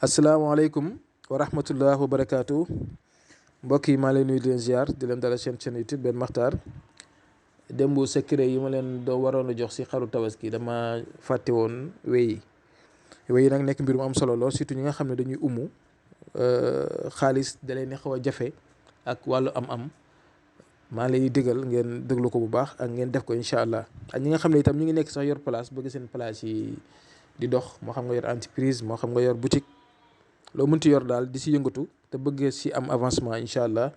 asalaamaaleykum wa rahmatullah wa barakaatu mbokk yi maa leen nuyu di leen ziar di leen dalal seen chaîne YouTube Ben Makhtar. démb secret yi ma leen doo waroon a jox si xaru tabaski dama fàtte woon wéy yi nag nekk mbir mu am solo lool surtout ñi nga xam ne dañuy xaalis da leen xaw a jafe ak wàllu am-am maa ngi leen di dëggal ngeen déglu ko bu baax ak ngeen def ko incha allah. ak ñi nga xam ne itam ñu ngi nekk sax yor place bëgg seen place yi di dox moo xam nga yor entreprise moo xam nga yor boutique. loo mënti yor daal di si yëngatu te bëgg si am avancement incha allah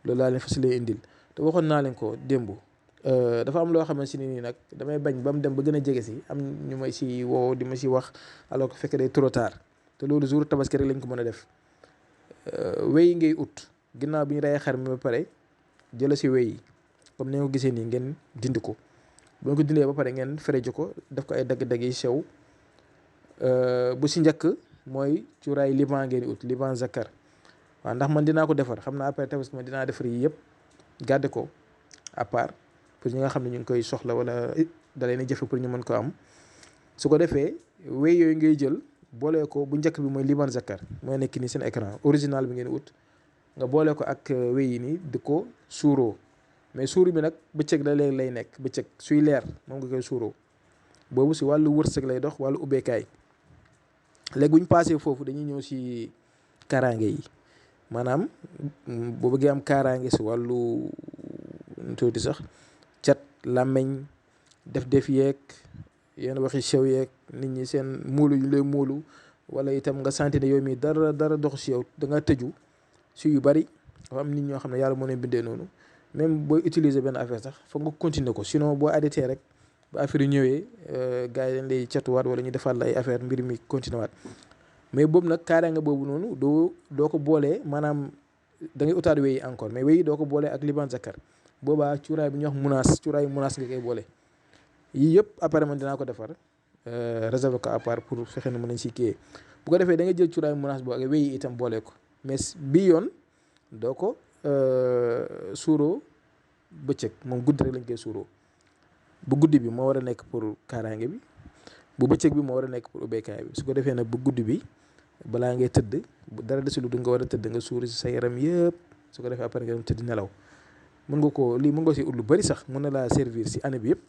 loolu laa leen fas leen indil te waxoon naa leen ko démb dafa am loo xamante ni nii nag damay bañ ba mu dem ba gën a jege si am ñu may si woo di ma si wax alors que fekk day trop tard te loolu jour tabaski rek lañ ko mën a def. wéy ngay ut ginnaaw bi ñu reyee xar mi ba pare jëla si wéy yi comme ni nga ko gisee nii ngeen dindi ko bu ko dindee ba pare ngeen fereju ko def ko ay dagg-dagg yi sew bu si njëkk. mooy cuuraay liban ngeen ut liban zakar waaw ndax man dinaa ko defar xam naa après tabaski ma dinaa defar yi yëpp gàdde ko à part pour ñi nga xam ne ñu ngi koy soxla wala da leen jëfe pour ñu mën ko am su ko defee wéy yooyu ngay jël boole ko bu njëkk bi mooy liban zakar mooy nekk nii seen écran original bi ngeen ut nga boole ko ak wéy yi nii di ko suuroo mais suuru bi nag bëccëg la léegi lay nekk bëccëg suy leer moom nga koy suuroo boobu si wàllu wërsëg lay dox wàllu ubbeekaay léegi bu ñu paasee foofu dañuy ñëw si kaaraange yi maanaam boo bëggee am kaaraange si wàllu tuuti sax cat làmmeñ def yeeg yenn waxi sew yeeg nit ñi seen muulu yu lay muulu wala itam nga santi ne yow mii dara dox si yow da nga tëju si yu bari dafa am nit ñoo xam ne yàlla moo leen bindee noonu même booy utiliser benn affaire sax foog nga continuer ko sinon boo arrêté rek ba affaire yu ñëwee gars yi dañ lay catuwaat wala ñu defal la ay affaire mbir mi continué waat mais boobu nag kaaraange boobu noonu doo ko boolee maanaam da ngay utaat wéy encore mais wéy doo ko boolee ak liban zakar boobaa cuuraay bi ñuy wax munaas cuuraay munaas nga koy boole. yii yëpp après man dinaa ko defar réserver ko à part pour fexe na mën nañ si kii bu ko defee da nga jël cuuraay munaas boo ak wéy itam boole ko mais bii yoon doo ko suuroo bëccëg moom guddi rek lañ koy suuroo. bu guddi bi moo war a nekk pour kaaraange bi bu bëccëg bi moo war a nekk pour ubbeekaay bi su ko defee nag bu guddi bi balaa ngay tëdd bu dara desul du nga war a tëdd nga suuri si sa yaram yëpp su ko defee après nga dem tëdd nelaw mën nga ko lii mën nga si ut lu bari sax mën na laa servir si année bi yëpp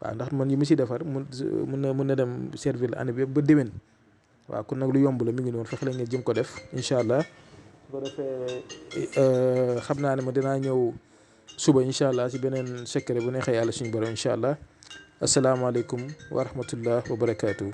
waaw ndax man yi mu si defar mën na dem servir la année bi yëpp ba déwén waaw kon nag lu yomb la mi ngi noonu fexe la ngeen jëm ko def incha allah su ko defee xam naa ne ma dinaa ñëw suba incha allah si beneen secret bu neexee yàlla suñu borom incha allah asalaamaaleykum wa rahmatullah wa barakaatu.